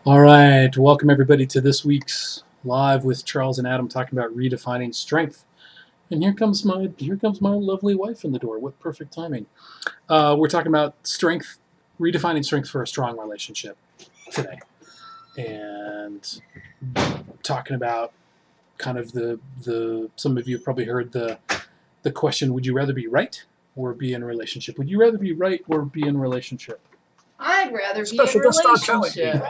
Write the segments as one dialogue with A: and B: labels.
A: All right, welcome everybody to this week's live with Charles and Adam talking about redefining strength. And here comes my lovely wife in the door. What perfect timing! We're talking about strength, redefining strength for a strong relationship today, and talking about kind of the some of you have probably heard the question: would you rather be right or be in a relationship? Would you rather be right or be in a relationship?
B: I'd rather be in
C: Special
B: a
C: guest star Kelly.
B: relationship.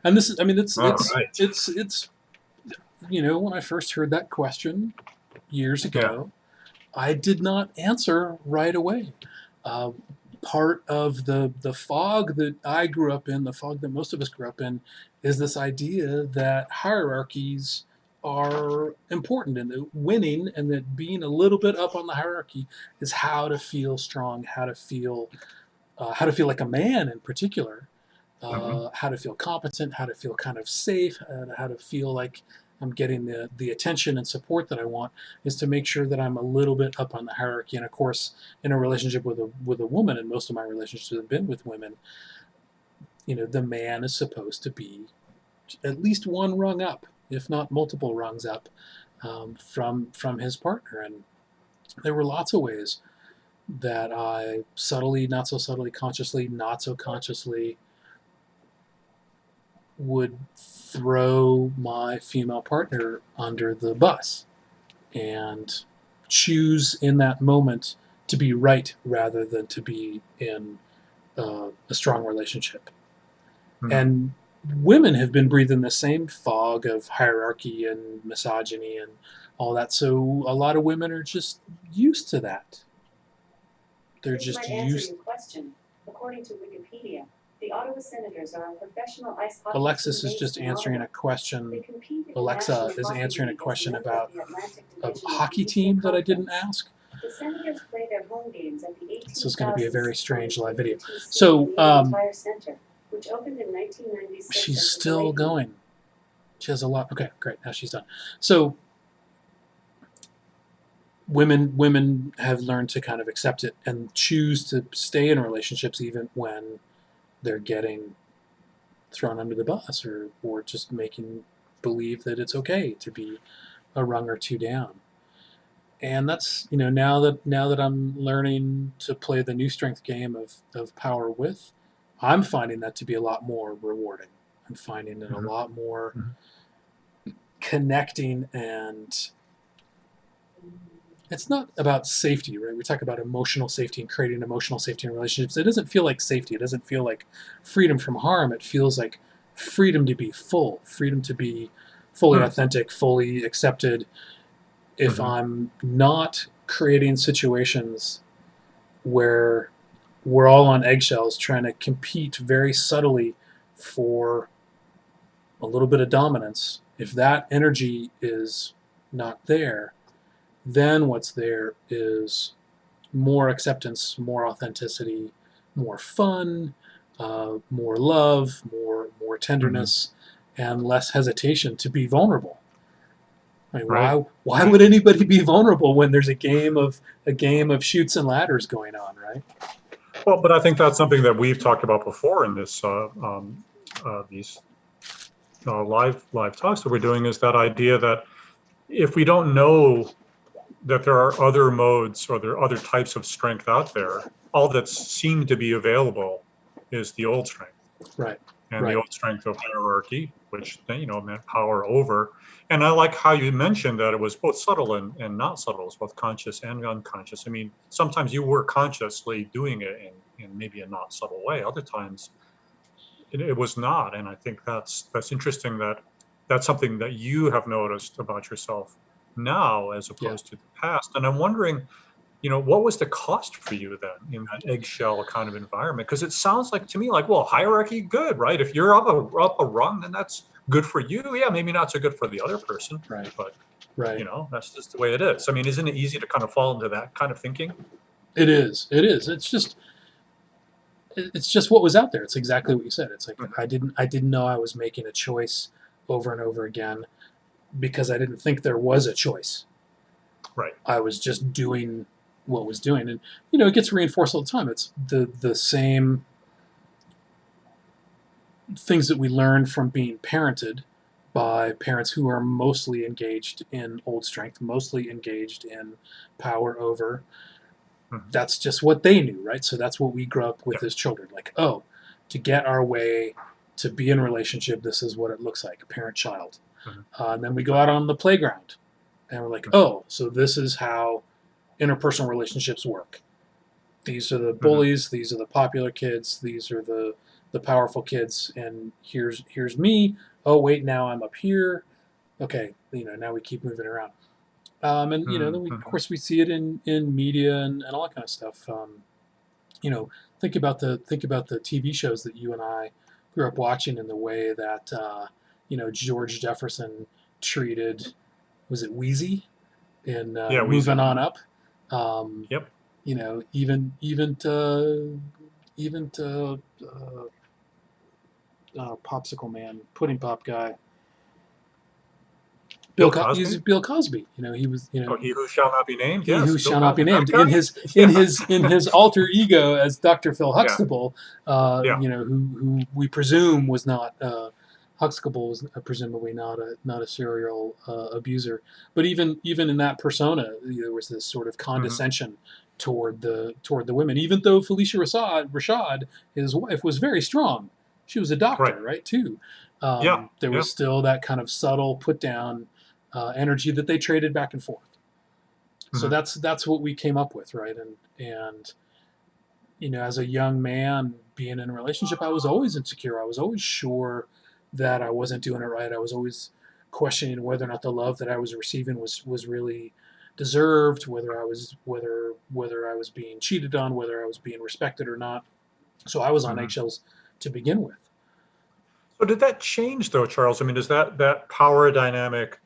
A: And this is, I mean,
C: All right.
A: it's when I first heard that question years
C: Yeah.
A: ago, I did not answer right away. Uh, Part of the fog that I grew up in, the fog that most of us grew up in, is this idea that hierarchies are important and that winning and that being a little bit up on the hierarchy is how to feel strong, how to feel like a man in particular,
C: Mm-hmm.
A: how to feel competent, how to feel kind of safe, how to feel like I'm getting the attention and support that I want, is to make sure that I'm a little bit up on the hierarchy. And of course, in a relationship with a woman, and most of my relationships have been with women, the man is supposed to be at least one rung up, if not multiple rungs up, from his partner. And there were lots of ways that I subtly, not so subtly, consciously, not so consciously, would throw my female partner under the bus and choose in that moment to be right rather than to be in a strong relationship.
C: Mm-hmm.
A: And women have been breathing the same fog of hierarchy and misogyny and all that. So a lot of women are just used to that. They're
D: This
A: just
D: might answer
A: used.
D: your question. According to Wikipedia, the Ottawa Senators are a professional ice hockey
A: Alexis
D: team
A: is
D: based
A: just
D: in
A: answering
D: Ottawa.
A: a question.
D: They compete in the
A: Alexa
D: National
A: is
D: Hockey
A: answering a
D: League as
A: question
D: a member
A: about
D: of the Atlantic
A: a
D: Division of
A: hockey
D: the Eastern
A: team that I didn't
D: Conference.
A: ask.
D: The Senators play their home games at the
A: This is going to be a very
D: 18,600
A: strange live
D: seating
A: video.
D: Canadian
A: So
D: Tire Centre, which opened in 1996
A: she's
D: as the
A: still
D: Palladium.
A: going. She has a lot. Okay, great. Now she's done. So women have learned to kind of accept it and choose to stay in relationships even when they're getting thrown under the bus or just making believe that it's okay to be a rung or two down. And that's now that I'm learning to play the new strength game of power with, I'm finding that to be a lot more rewarding. I'm finding it a
C: Mm-hmm.
A: lot more
C: Mm-hmm.
A: connecting, and it's not about safety, right? We talk about emotional safety and creating emotional safety in relationships. It doesn't feel like safety. It doesn't feel like freedom from harm. It feels like freedom to be full, freedom to be fully authentic, fully accepted. If
C: Mm-hmm.
A: I'm not creating situations where we're all on eggshells trying to compete very subtly for a little bit of dominance, if that energy is not there, then what's there is more acceptance, more authenticity, more fun, more love, more
C: Mm-hmm.
A: tenderness, and less hesitation to be vulnerable. I mean,
C: Right.
A: why would anybody be vulnerable when there's a game of shoots and ladders going on, right?
C: Well, but I think that's something that we've talked about before in this these live talks that we're doing, is that idea that if we don't know that there are other modes or there are other types of strength out there, all that seemed to be available is the old strength.
A: Right,
C: And the
A: right.
C: old strength of hierarchy, which meant power over. And I like how you mentioned that it was both subtle and not subtle, it's both conscious and unconscious. I mean, sometimes you were consciously doing it in maybe a not subtle way. Other times it was not. And I think that's interesting that that's something that you have noticed about yourself now as
A: Yeah.
C: opposed to the past. And I'm wondering, what was the cost for you then in that eggshell kind of environment? Because it sounds like to me like, well, hierarchy, good, right? If you're up a rung, then that's good for you. Yeah, maybe not so good for the other person,
A: Right,
C: but
A: right.
C: that's just the way it is. I mean, isn't it easy to kind of fall into that kind of thinking?
A: It is. It is. It's just what was out there. It's exactly what you said. It's like
C: Mhm.
A: I didn't know I was making a choice over and over again because I didn't think there was a choice.
C: Right.
A: I was just doing what was doing. And it gets reinforced all the time. It's the same things that we learn from being parented by parents who are mostly engaged in old strength, mostly engaged in power over.
C: Mhm.
A: That's just what they knew, right? So that's what we grew up
C: Yeah.
A: with as children. Like, oh, to get our way, to be in a relationship, this is what it looks like, parent-child.
C: Mhm.
A: And then we go
C: Right.
A: out on the playground, and we're like,
C: Mhm.
A: oh, so this is how interpersonal relationships work. These are the
C: Mhm.
A: bullies, these are the popular kids, these are the powerful kids, and here's me. Oh wait, now I'm up here. Okay, now we keep moving around. And then we, of
C: Mhm.
A: course, we see it in media and all that kind of stuff. You know, think about the TV shows that you and I grew up watching, and the way that George Jefferson treated, was it Wheezy in
C: Yeah, Wheezy.
A: Moving On
C: Mhm.
A: Up. Um,
C: Yep.
A: even Popsicle Man, Pudding Pop guy,
C: Bill
A: He's
C: Cosby.
A: Bill Cosby. He was
C: Oh, he who shall not be named.
A: he
C: Yes,
A: who
C: Bill
A: shall not be
C: Cosby. That
A: named, in
C: guy.
A: his in
C: Yeah.
A: his in his alter ego as Dr. Phil
C: Yeah.
A: Huxtable,
C: Yeah.
A: who we presume was not, Huxtable was presumably not a serial abuser, but even in that persona, there was this sort of
C: Mhm.
A: condescension toward the women, even though Felicia Rashad, his wife, was very strong. She was a
C: Right.
A: doctor, right, too.
C: Yeah.
A: There
C: Yeah.
A: was still that kind of subtle put down energy that they traded back and forth. So
C: Mhm.
A: that's what we came up with, right? And as a young man being in a relationship, I was always insecure. I was always sure that I wasn't doing it right. I was always questioning whether or not the love that I was receiving was really deserved, whether I was being cheated on, whether I was being respected or not. So I was on
C: Mhm.
A: eggshells to begin with.
C: So did that change though, Charles? I mean, does that power dynamic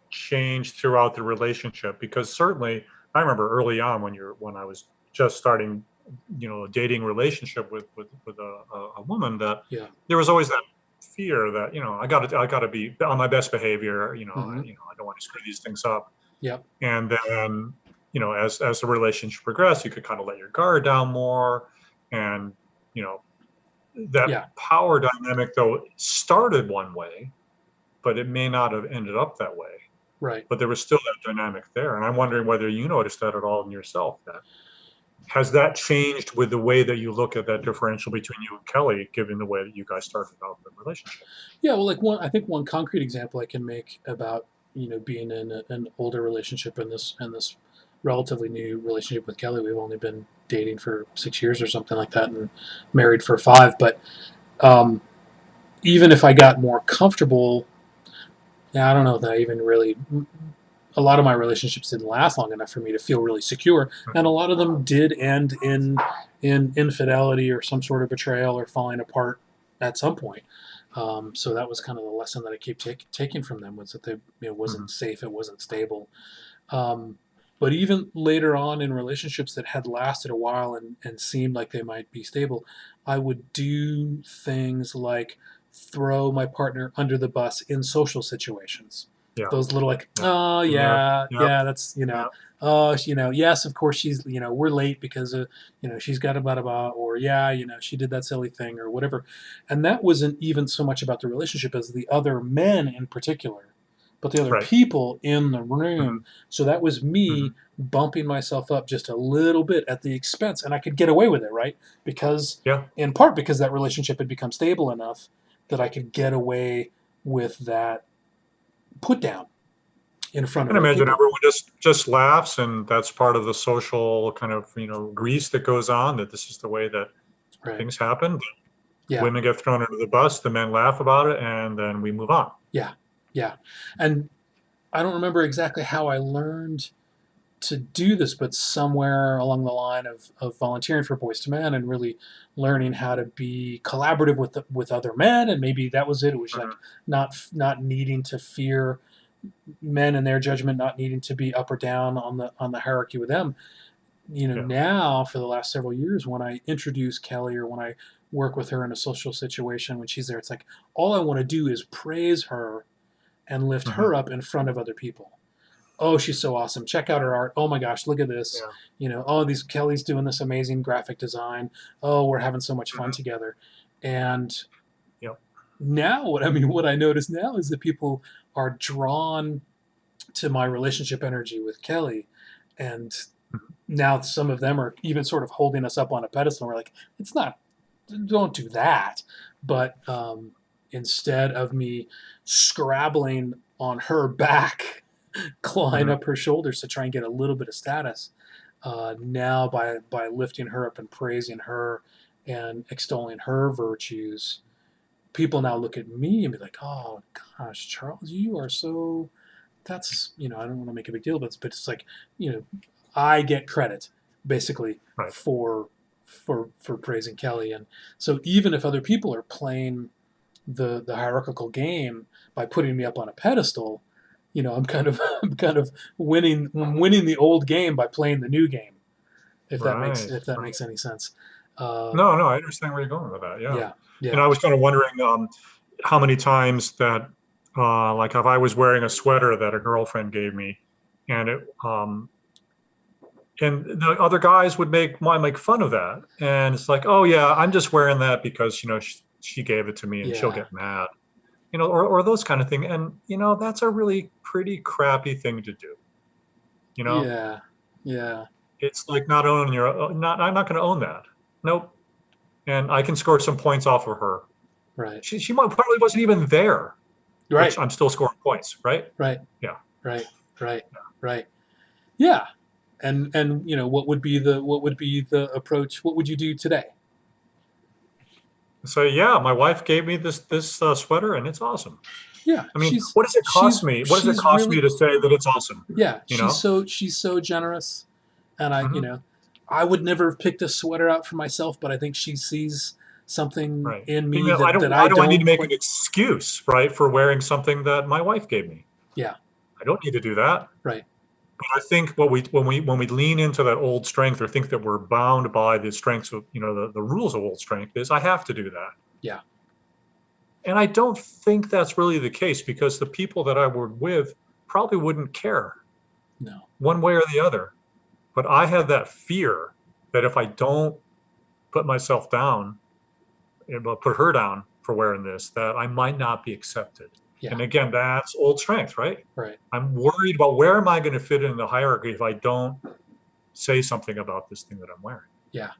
C: change throughout the relationship? Because certainly, I remember early on when I was just starting, a dating relationship with a woman, that
A: Yeah.
C: there was always that fear that I got to be on my best behavior.
A: Mm-hmm.
C: I don't want to screw these things up.
A: Yep.
C: And then as the relationship progressed, you could kind of let your guard down more, and you know that
A: Yeah.
C: power dynamic though started one way, but it may not have ended up that way,
A: Right.
C: but there was still that dynamic there. And I'm wondering whether you noticed that at all in yourself. That has that changed with the way that you look at that differential between you and Kelly, given the way that you guys started out the relationship?
A: Yeah, well, like I think one concrete example I can make about being in an older relationship, and this relatively new relationship with Kelly. We've only been dating for 6 years or something like that, and married for 5. But um, even if I got more comfortable, yeah, I don't know that I even really. A lot of my relationships didn't last long enough for me to feel really secure, and a lot of them did end in infidelity or some sort of betrayal or falling apart at some point. So that was kind of the lesson that I keep taking from them, was that it
C: Mm-hmm.
A: wasn't safe, it wasn't stable. Um, but even later on in relationships that had lasted a while and seemed like they might be stable, I would do things like throw my partner under the bus in social situations.
C: Yeah,
A: Those little, like,
C: yeah,
A: oh
C: in there.
A: yeah,
C: Yep,
A: yeah, that's,
C: yep.
A: oh, yes, of course she's, we're late because she's got a blah blah blah, or yeah, she did that silly thing or whatever. And that wasn't even so much about the relationship as the other men in particular, but the other
C: Right.
A: people in the
C: Hmm.
A: room. So that was
C: Hmm.
A: me bumping myself up just a little bit at the expense, and I could get away with it, right? Because,
C: Yeah.
A: in part, because that relationship had become stable enough that I could get away with that put down in front of
C: And
A: other
C: imagine
A: people.
C: everyone just laughs, and that's part of the social kind of grease that goes on. That this is the way that
A: Right.
C: things happen.
A: Yeah.
C: Women get thrown under the bus, the men laugh about it, and then we move on.
A: Yeah. Yeah. And I don't remember exactly how I learned to do this, but somewhere along the line of volunteering for Boys to Men and really learning how to be collaborative with other men, and maybe that was it. It was like
C: Hmm.
A: not needing to fear men and their judgment, not needing to be up or down on the hierarchy with them.
C: Yeah.
A: Now for the last several years, when I introduce Kelly or when I work with her in a social situation, when she's there, it's like all I want to do is praise her and lift
C: Hmm.
A: her up in front of other people. oh, she's so awesome. Check out her art. Oh my gosh, look at this.
C: Yeah.
A: Oh, these Kelly's doing this amazing graphic design. Oh, we're having so much fun
C: Mhm.
A: together. And
C: Yep.
A: now, what I notice now is that people are drawn to my relationship energy with Kelly, and
C: Mhm.
A: now some of them are even sort of holding us up on a pedestal. We're like, it's not, don't do that. But instead of me scrabbling on her back, clawing
C: Mhm.
A: up her shoulders to try and get a little bit of status, now by lifting her up and praising her and extolling her virtues, people now look at me and be like, "Oh gosh, Charles, you are so." That's I don't want to make a big deal, but it's like you know, I get credit basically
C: Right.
A: for praising Kelly, and so even if other people are playing the hierarchical game by putting me up on a pedestal, I'm kind of I'm winning the old game by playing the new game. If that makes
C: Right.
A: if that
C: Right.
A: makes any sense. Uh,
C: No, no, I understand where you're going with that. Yeah.
A: yeah,
C: And
A: yeah,
C: I was kind of wondering how many times that, like, if I was wearing a sweater that a girlfriend gave me, and and the other guys would make fun of that, and it's like, oh yeah, I'm just wearing that because she gave it to me, and she'll
A: yeah,
C: get mad, or those kind of thing, and that's a really pretty crappy thing to do. You know,
A: yeah, yeah.
C: it's like not owning your not. I'm not going to own that. Nope. And I can score some points off of her.
A: Right,
C: She probably wasn't even there, which
A: right,
C: I'm still scoring points, right?
A: right,
C: Yeah.
A: right, right, right. Yeah, and what would be the approach? What would you do today?
C: So yeah, my wife gave me this sweater, and it's awesome.
A: Yeah,
C: I mean,
A: she's
C: what does it cost
A: she's
C: me? What does it
A: she's
C: cost me
A: really
C: to say that it's awesome?
A: yeah
C: You
A: she's
C: know?
A: so generous, and
C: Hmm.
A: I would never have picked a sweater out for myself, but I think she sees something
C: Right.
A: in
C: You
A: me
C: know, I don't.
A: that I
C: Why do I need to
A: don't
C: make
A: quite.
C: an excuse, right, for wearing something that my wife gave me?
A: Yeah,
C: I don't need to do that.
A: right.
C: But I think what we when we lean into that old strength or think that we're bound by the strengths of the rules of old strength is I have to do that.
A: Yeah,
C: And I don't think that's really the case because the people that I were with probably wouldn't care
A: no,
C: one way or the other. But I had that fear that if I don't put myself down, put her down for wearing this, that I might not be accepted.
A: yeah,
C: And again, that's old strength, right?
A: right.
C: I'm worried about where am I going to fit in the hierarchy if I don't say something about this thing that I'm wearing.
A: Yeah,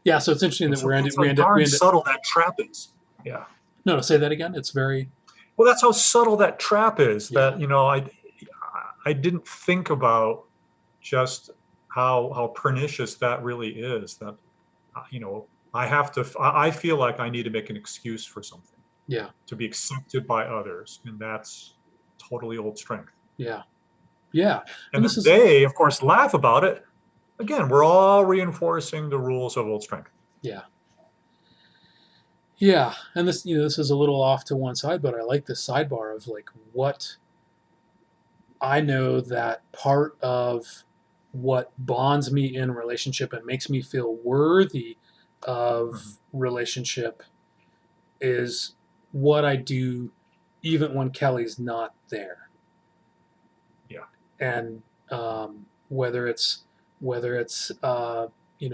A: yeah. So it's interesting
C: And
A: that
C: so
A: we end
C: that's
A: we
C: how
A: end up we
C: darn
A: end up.
C: subtle that trap is. Yeah.
A: No, no, say that again. It's very
C: Well, that's how subtle that trap is
A: yeah,
C: that, I didn't think about just how pernicious that really is that, I feel like I need to make an excuse for something
A: yeah,
C: to be accepted by others. And that's totally old strength.
A: yeah, yeah.
C: And
A: And this
C: then
A: is
C: they, of course, laugh about it. Again, we're all reinforcing the rules of old strength.
A: yeah. Yeah, and this is a little off to one side, but I like this sidebar of like what I know that part of what bonds me in relationship and makes me feel worthy
C: Mhm.
A: of relationship is what I do even when Kelly's not there.
C: Yeah.
A: And whether it's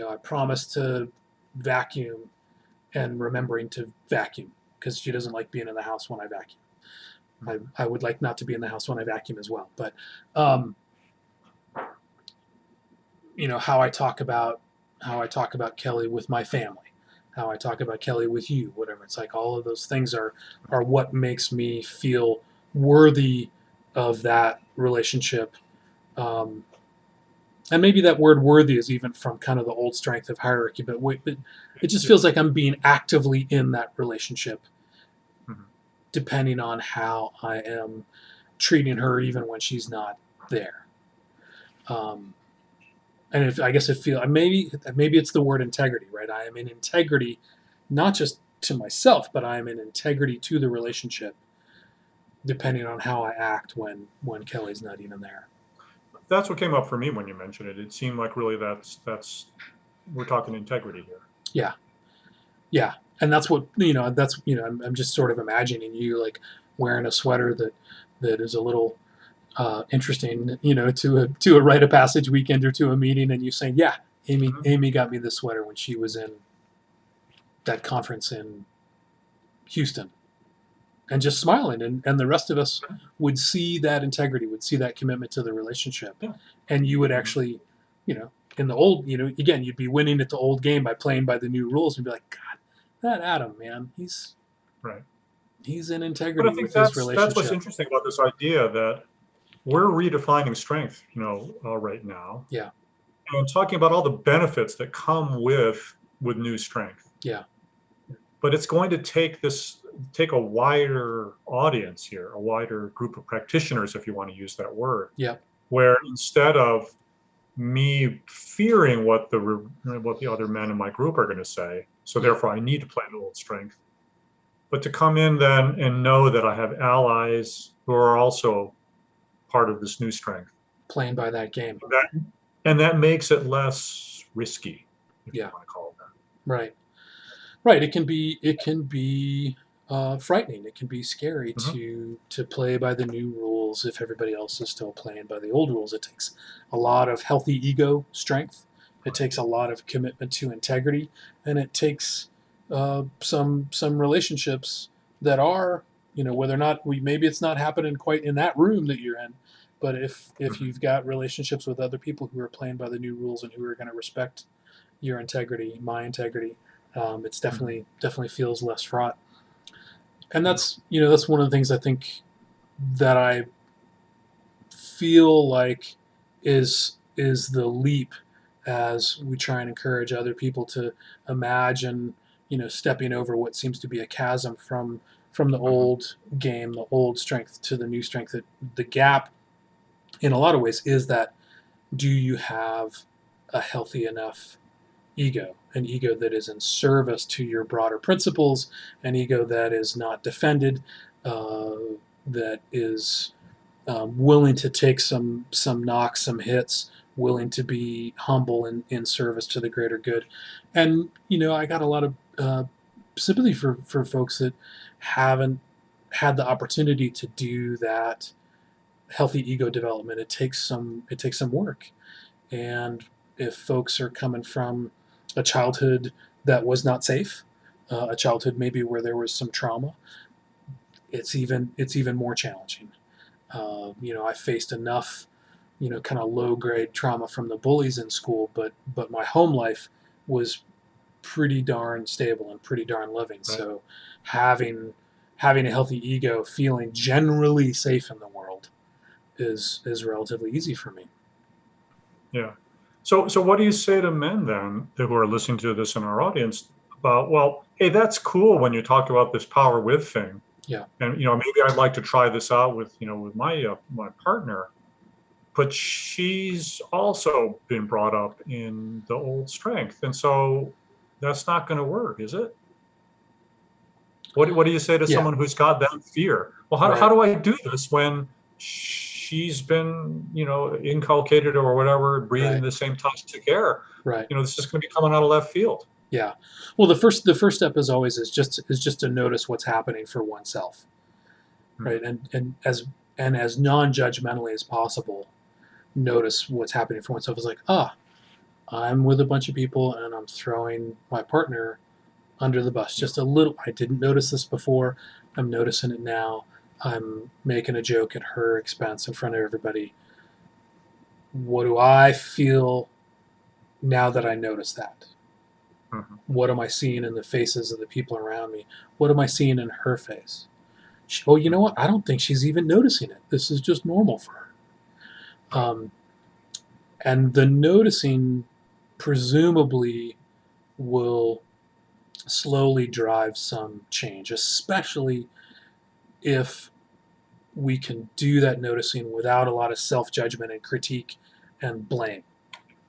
A: I promise to vacuum and remembering to vacuum because she doesn't like being in the house when I vacuum.
C: Mhm.
A: I would like not to be in the house when I vacuum as well. But um, how I talk about Kelly with my family, how I talk about Kelly with you, whatever. It's like all of those things are what makes me feel worthy of that relationship. Um, and maybe that word worthy is even from kind of the old strength of hierarchy, but it just
C: Yeah.
A: feels like I'm being actively in that relationship,
C: Mhm.
A: depending on how I am treating her, even when she's not there. Um, and I guess it feels maybe it's the word integrity, right? I am in integrity, not just to myself, but I am in integrity to the relationship, depending on how I act when Kelly's not even there.
C: That's what came up for me when you mentioned it. It seemed like really that's we're talking integrity here.
A: Yeah, yeah, and that's what That's I'm just sort of imagining you like wearing a sweater that is a little interesting, to a rite of passage weekend or to a meeting, and you saying, "Yeah, Amy,
C: Mhm.
A: Amy got me this sweater when she was in that conference in Houston," and just smiling, and the rest of us would see that integrity, would see that commitment to the relationship,
C: Yeah.
A: and you would
C: Mhm.
A: actually, in the old, again, you'd be winning at the old game by playing by the new rules, and be like, God, that Adam, man,
C: Right.
A: he's in
C: But I
A: integrity
C: think
A: with his
C: that's what's
A: relationship.
C: interesting about this idea that we're redefining strength, right now,
A: Yeah,
C: and talking about all the benefits that come with new strength.
A: yeah,
C: But it's going to take a wider audience here, a wider group of practitioners, if you want to use that word,
A: yeah,
C: where instead of me fearing what the other men in my group are going to say, so
A: yeah.
C: therefore I need to play an old strength, but to come in then and know that I have allies who are also part of this new strength.
A: Playing by that game.
C: That and that makes it less risky, if you
A: Yeah,
C: want to call it that.
A: right. Right. It can be frightening. It can be scary
C: Mhm.
A: to play by the new rules if everybody else is still playing by the old rules. It takes a lot of healthy ego strength. It
C: Right.
A: takes a lot of commitment to integrity, and it takes some relationships that are, whether or not maybe it's not happening quite in that room that you're in, but if
C: Mhm.
A: you've got relationships with other people who are playing by the new rules and who are going to respect your integrity, my integrity, it's
C: Mhm.
A: definitely feels less fraught. And
C: Yeah.
A: that's one of the things I think that I feel like is the leap as we try and encourage other people to imagine, stepping over what seems to be a chasm from the
C: Mhm.
A: old game, the old strength to the new strength. That the gap, in a lot of ways, is that do you have a healthy enough ego, an ego that is in service to your broader principles, an ego that is not defended, uh, that is willing to take some knocks, some hits, willing to be humble in service to the greater good. And I got a lot of sympathy for folks that haven't had the opportunity to do that healthy ego development. It takes some work, and if folks are coming from a childhood that was not safe, a childhood maybe where there was some trauma, it's even more challenging. I faced enough, kind of low grade trauma from the bullies in school, but my home life was pretty darn stable and pretty darn loving.
C: Right.
A: So having a healthy ego, feeling generally safe in the world, is relatively easy for me.
C: Yeah. So what do you say to men then who are listening to this in our audience about, well, hey, that's cool when you talk about this power with thing,
A: Yeah,
C: and maybe I'd like to try this out with my partner, but she's also been brought up in the old strength, and so that's not going to work, is it? What do you say to
A: yeah,
C: someone who's got that fear? Well, how
A: right,
C: do I do this when she's been, inculcated or whatever, breathing
A: right,
C: the same toxic air?
A: right.
C: This is going to be coming out of left field.
A: Yeah. Well, the first step is always is just to notice what's happening for oneself,
C: Mhm.
A: right? And as non-judgmentally as possible, notice what's happening for oneself. Is like, I'm with a bunch of people and I'm throwing my partner under the bus
C: Yeah.
A: just a little. I didn't notice this before. I'm noticing it now. I'm making a joke at her expense in front of everybody. What do I feel now that I notice that?
C: Mhm.
A: What am I seeing in the faces of the people around me? What am I seeing in her face? Oh, you know
C: Mhm.
A: what? I don't think she's even noticing it. This is just normal for her.
C: Right.
A: Um, and the noticing presumably will slowly drive some change, especially if we can do that noticing without a lot of self judgment and critique and blame.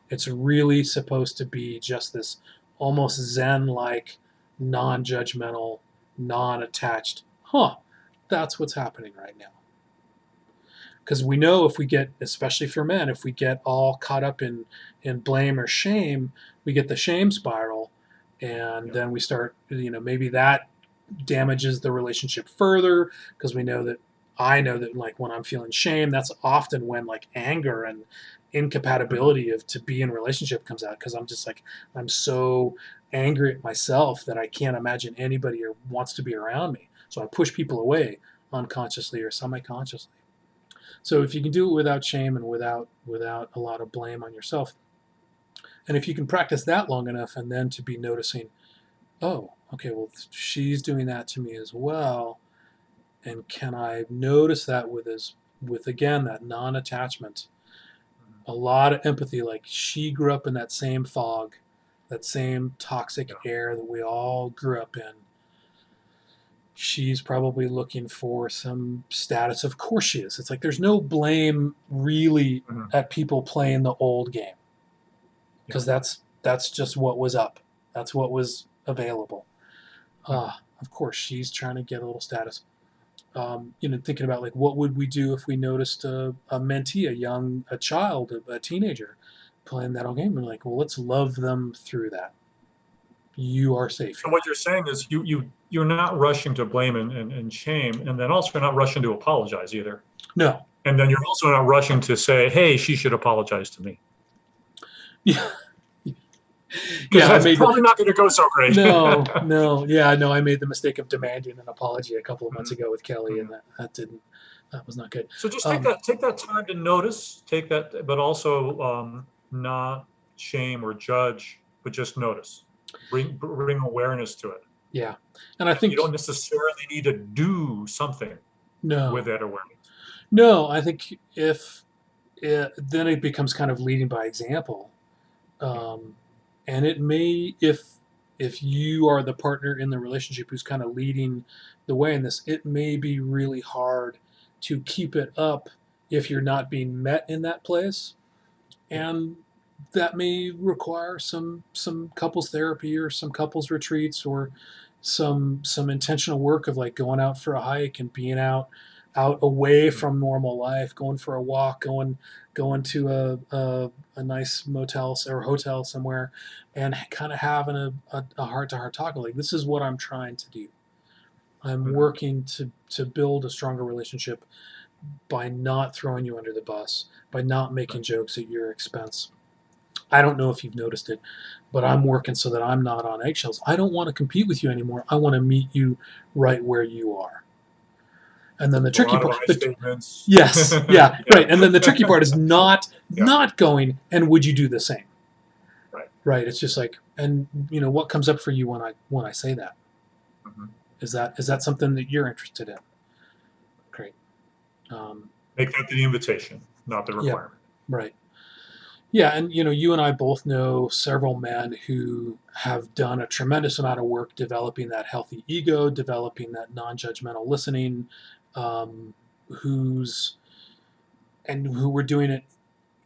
A: It's really supposed to be just this almost Zen like, non judgmental, non attached, that's what's happening right now. Because we know if we get, especially for men, if we get all caught up in blame or shame, we get the shame spiral, and
C: Yeah.
A: then we start, maybe that damages the relationship further because we know that I know that like when I'm feeling shame, that's often when like anger and
C: Mhm.
A: incompatibility of to be in relationship comes out because I'm just like I'm so angry at myself that I can't imagine anybody or wants to be around me. So I push people away unconsciously or semi-consciously. So if you can do it without shame and without a lot of blame on yourself, and if you can practice that long enough and then to be noticing, oh, okay, well she's doing that to me as well, and can I notice that with again that non-attachment,
C: Mhm.
A: a lot of empathy, like she grew up in that same fog, that same
C: Yeah.
A: toxic air that we all grew up in. She's probably looking for some status. Of course she is. It's like there's no blame really
C: Mhm.
A: at people playing the old game
C: Yeah.
A: because that's just what was up. That's what was available.
C: Mhm.
A: Of course she's trying to get a little status. Thinking about like what would we do if we noticed a mentee, a child, a teenager playing that old game, and like, well, let's love them through that. You are safe
C: So
A: here.
C: what you're saying is you're not rushing to blame and shame, and then also you're not rushing to apologize either.
A: No,
C: And then you're also not rushing to say, "Hey, she should apologize to me,"
A: yeah,
C: because
A: yeah. I
C: that's
A: made the
C: probably not going to go so great.
A: no, yeah, no. I made the mistake of demanding an apology a couple of months
C: Mhm.
A: ago with Kelly, and
C: Mhm.
A: that was not good.
C: So just
A: Um,
C: take that time to notice, take that, but also not shame or judge, but just notice. Bring awareness to it.
A: yeah, and I
C: And you
A: think
C: don't necessarily need to do something with
A: no,
C: that awareness.
A: no. I think if then it becomes kind of leading by example.
C: Yeah.
A: um, and it may if you are the partner in the relationship who's kind of leading the way in this, it may be really hard to keep it up if you're not being met in that place,
C: Yeah.
A: and that may require some couples therapy or some couples retreats or some intentional work of like going out for a hike and being out away
C: Mhm.
A: from normal life, going for a walk, going to a nice motel or hotel somewhere, and kind of having a heart-to-heart talk like this is what I'm trying to do. I'm
C: Mhm.
A: working to build a stronger relationship by not throwing you under the bus, by not making
C: Right.
A: jokes at your expense. I don't know if you've noticed it, but I'm working so that I'm not on eggshells. I don't want to compete with you anymore. I want to meet you right where you are. And then the
C: A
A: tricky
C: lot of
A: part,
C: I statements.
A: yes, yeah,
C: Yeah.
A: right. And then the tricky part is not
C: Yeah.
A: not going. And would you do the same?
C: Right.
A: Right. It's just like, and what comes up for you when I say that?
C: Mhm.
A: Is that something that you're interested in? Great. Um,
C: Make that the invitation, not the
A: yeah.
C: requirement.
A: Right. Yeah, and you and I both know several men who have done a tremendous amount of work developing that healthy ego, developing that non-judgmental listening, um, who's and who were doing it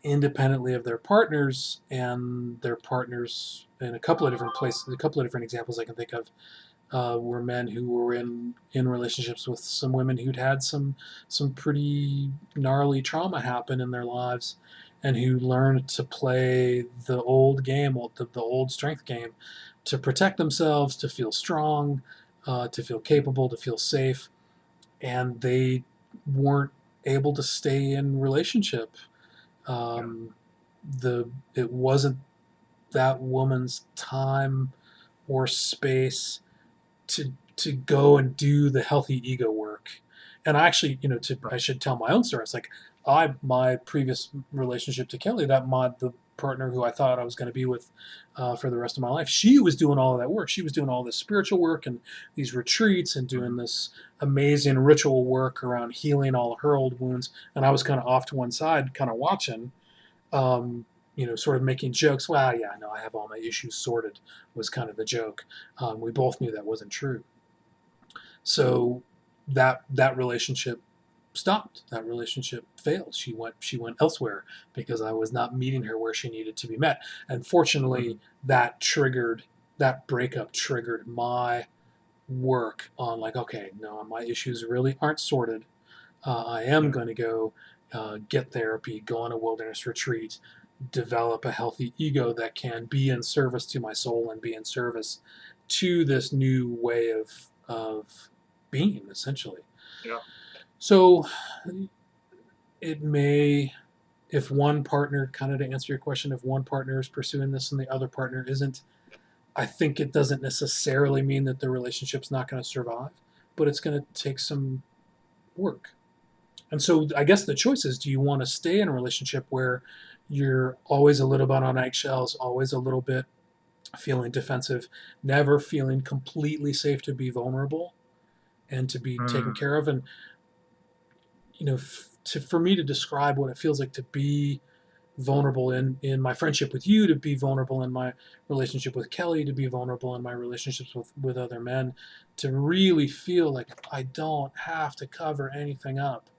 A: independently of their partners, and their partners in a couple of different places, a couple of different examples I can think of were men who were in relationships with some women who'd had some pretty gnarly trauma happen in their lives, and who learned to play the old game, the old strength game, to protect themselves, to feel strong, to feel capable, to feel safe, and they weren't able to stay in relationship.
C: Yeah.
A: Um, it wasn't that woman's time or space to go and do the healthy ego work. And I actually,
C: Right.
A: I should tell my own story. It's like my previous relationship to Kelly, the partner who I thought I was going to be with for the rest of my life, she was doing all of that work. She was doing all this spiritual work and these retreats and doing
C: Mhm.
A: this amazing ritual work around healing all of her old wounds. And I was kind of off to one side, kind of watching, sort of making jokes. Well, yeah, no, I have all my issues sorted, was kind of the joke. We both knew that wasn't true. So that relationship stopped. That relationship failed. She went elsewhere because I was not meeting her where she needed to be met. And fortunately,
C: Mhm.
A: that breakup triggered my work on like, okay, no, my issues really aren't sorted. I am
C: Yeah.
A: going to go get therapy, go on a wilderness retreat, develop a healthy ego that can be in service to my soul and be in service to this new way of being, essentially.
C: Yeah.
A: So it may, if one partner, kind of to answer your question, if one partner is pursuing this and the other partner isn't, I think it doesn't necessarily mean that the relationship's not going to survive, but it's going to take some work. And so I guess the choice is, do you want to stay in a relationship where you're always a little bit on eggshells, always a little bit feeling defensive, never feeling completely safe to be vulnerable and to be taken
C: Mm,
A: care of? And, for me to describe what it feels like to be vulnerable in my friendship with you, to be vulnerable in my relationship with Kelly, to be vulnerable in my relationships with other men, to really feel like I don't have to cover anything up.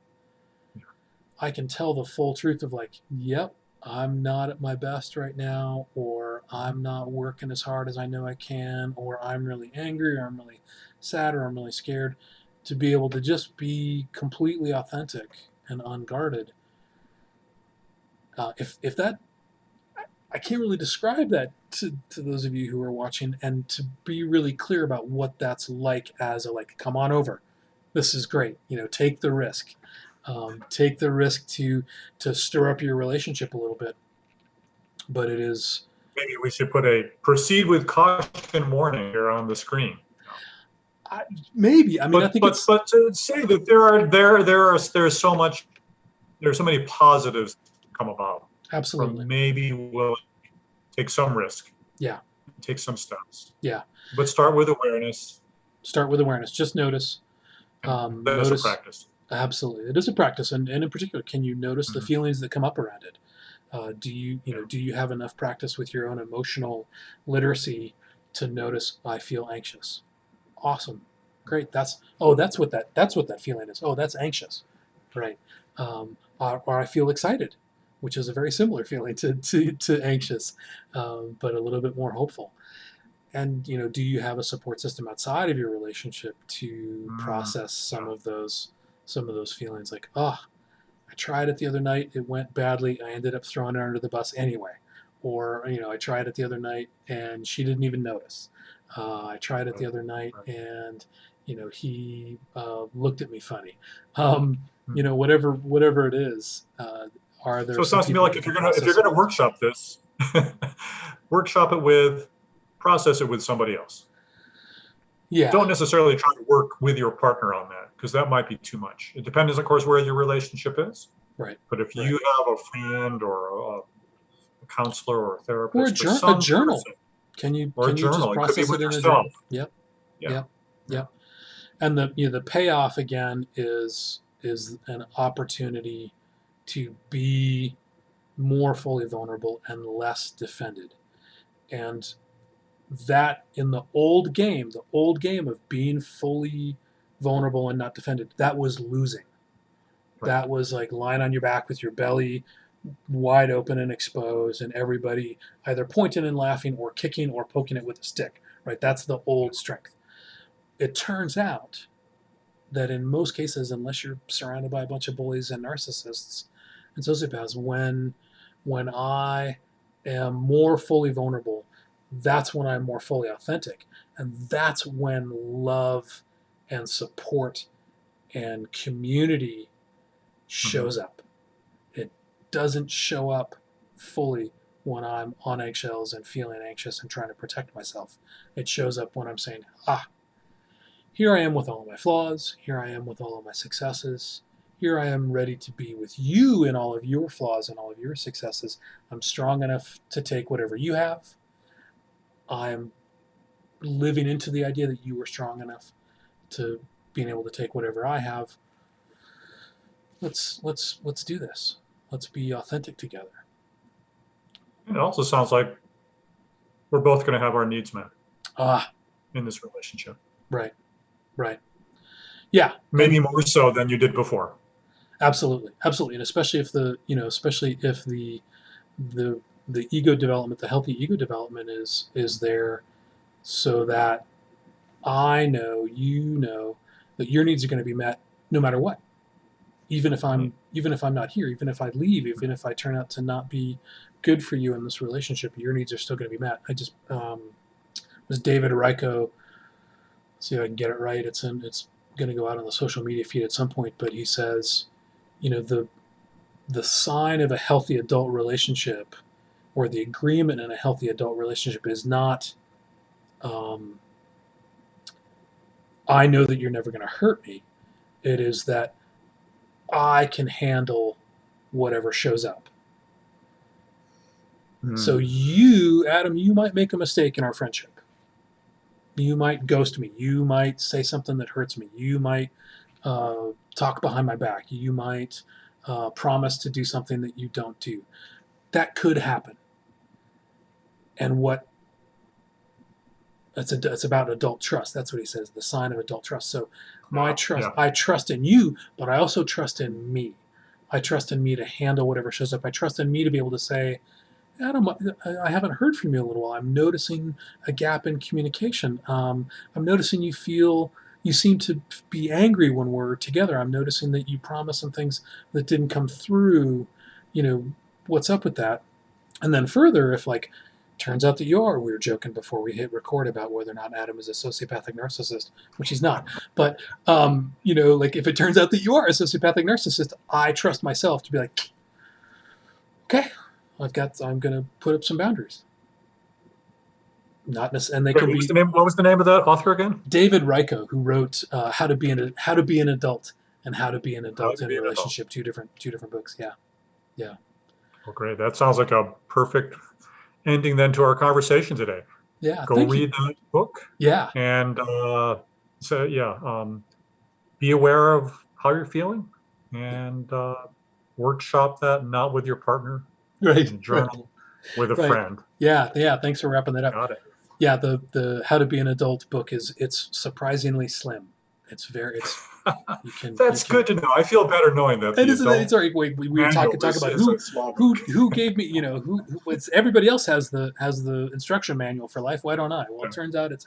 A: I can tell the full truth of like, yep, I'm not at my best right now, or I'm not working as hard as I know I can, or I'm really angry, or I'm really sad, or I'm really scared. To be able to just be completely authentic and unguarded. If that, I can't really describe that to those of you who are watching, and to be really clear about what that's like as a, like, come on over. This is great. Take the risk. Take the risk to stir up your relationship a little bit. But it is,
C: maybe we should put a proceed with caution warning here on the screen.
A: I, maybe. I mean, I
C: But
A: think
C: but
A: it's
C: but to say that there's so much, there's so many positives come about
A: absolutely,
C: from maybe willing to take some risk,
A: yeah,
C: take some steps,
A: yeah.
C: but start with awareness
A: Start with awareness. Just notice.
C: and that is a
A: Notice.
C: practice.
A: Absolutely, it is a practice, and in particular, can you notice the
C: Mm-hmm.
A: feelings that come up around it?
C: Yeah.
A: Do you have enough practice with your own emotional literacy to notice I feel anxious? Awesome, great. That's what that feeling is. Oh, that's anxious, right? Or I feel excited, which is a very similar feeling to anxious, but a little bit more hopeful. And do you have a support system outside of your relationship to
C: Mm,
A: process
C: yeah.
A: some of those feelings? Like, oh, I tried it the other night, it went badly, I ended up throwing her under the bus anyway. Or I tried it the other night and she didn't even notice. I tried it the
C: Right.
A: other night
C: Right.
A: and he looked at me funny. um,
C: Mm.
A: whatever it is. Are there
C: So it
A: some
C: sounds to me
A: people
C: like
A: that
C: if
A: can
C: you're
A: process it
C: gonna
A: with?
C: workshop this, workshop it with, process it with somebody else.
A: Yeah,
C: Don't necessarily try to work with your partner on that because that might be too much. It depends, of course, where your relationship is.
A: right,
C: But if
A: right.
C: you have a friend or a counselor or a
A: Or
C: therapist or
A: a
C: some
A: journal.
C: person or a
A: Can you just
C: journal, it could be
A: process
C: with
A: it in a
C: yourself.
A: journal? Yep,
C: Yeah.
A: yep,
C: Yeah.
A: yep. And the payoff again is an opportunity to be more fully vulnerable and less defended. And that, in the old game of being fully vulnerable and not defended, that was losing.
C: Right.
A: That was like lying on your back with your belly wide open and exposed, and everybody either pointing and laughing or kicking or poking it with a stick. Right? That's the
C: Yeah.
A: old strength. It turns out that in most cases, unless you're surrounded by a bunch of bullies and narcissists and sociopaths, when I am more fully vulnerable, that's when I'm more fully authentic, and that's when love and support and community
C: Hmm.
A: shows up. It doesn't show up fully when I'm on eggshells and feeling anxious and trying to protect myself. It shows up when I'm saying, here I am with all of my flaws. Here I am with all of my successes. Here I am ready to be with you in all of your flaws and all of your successes. I'm strong enough to take whatever you have. I'm living into the idea that you are strong enough to being able to take whatever I have. Let's do this. Let's be authentic together.
C: It also sounds like we're both going to have our needs met
A: Ah,
C: in this relationship.
A: right, right. Yeah,
C: Maybe
A: and
C: more so than you did before.
A: absolutely, absolutely, and especially if the the ego development, the healthy ego development is there, so that I know, that your needs are going to be met no matter what.
C: Right.
A: Even if I'm not here, even if I leave, even if I turn out to not be good for you in this relationship, your needs are still going to be met. I just was David Reiko. See if I can get it right. It's going to go out on the social media feed at some point, but he says, the sign of a healthy adult relationship, or the agreement in a healthy adult relationship, is not, I know that you're never going to hurt me. It is that I can handle whatever shows up. So you, Adam, you might make a mistake in our friendship. You might ghost me. You might say something that hurts me. You might talk behind my back. You might promise to do something that you don't do. That could happen. And what it's about adult trust. That's what he says, the sign of adult trust. So my trust,
C: Yeah.
A: I trust in you, but I also trust in me. I trust in me to handle whatever shows up. I trust in me to be able to say, Adam, I haven't heard from you in a little while. I'm noticing a gap in communication. I'm noticing you seem to be angry when we're together. I'm noticing that you promised some things that didn't come through. What's up with that? And then further, if turns out that you are, we were joking before we hit record about whether or not Adam is a sociopathic narcissist, which he's not. But if it turns out that you are a sociopathic narcissist, I trust myself to be like, okay, I'm going to put up some boundaries. And they
C: Wait,
A: can
C: what
A: be
C: was the name? What was the name of that author again?
A: David Ryko, who wrote How to Be an Adult and How to Be an
C: How
A: Adult
C: to
A: in
C: Be
A: a
C: an Adult.
A: Relationship. Two different books. Yeah.
C: Well, great. That sounds like a perfect ending then to our conversation today.
A: Yeah.
C: Go
A: Thank you.
C: read that book.
A: Yeah.
C: And be aware of how you're feeling, and workshop that not with your partner,
A: Right.
C: in a journal with a
A: Right.
C: friend.
A: Yeah. Thanks for wrapping that up.
C: Got it.
A: Yeah. The How to Be an Adult book it's surprisingly slim.
C: That's good to know. I feel better knowing that
A: It
C: the
A: is. It's
C: adult
A: all right. We were
C: manual
A: talk about
C: is a small book.
A: who gave me. Everybody else has the instruction manual for life. Why don't I? Well, it turns out it's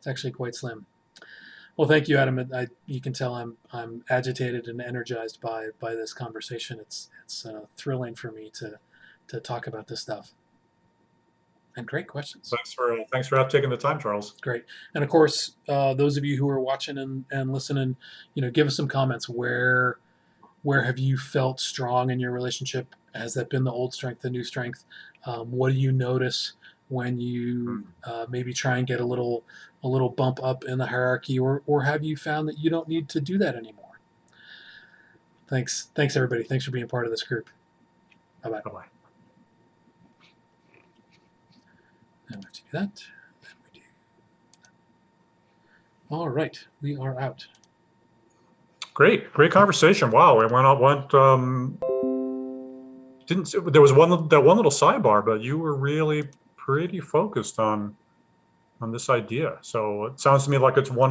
A: actually quite slim. Well, thank you, Adam. You can tell I'm agitated and energized by this conversation. It's thrilling for me to talk about this stuff. And great questions.
C: Thanks for taking the time, Charles.
A: Great. And of course, those of you who are watching and listening, give us some comments. Where have you felt strong in your relationship? Has that been the old strength, the new strength? What do you notice when you maybe try and get a little bump up in the hierarchy, or have you found that you don't need to do that anymore? Thanks everybody. Thanks for being part of this group. Bye-bye.
C: Bye-bye.
A: And we have to do that. Then we do. All right, we are out.
C: Great conversation. Wow, it there was one little sidebar, but you were really pretty focused on this idea. So it sounds to me like it's one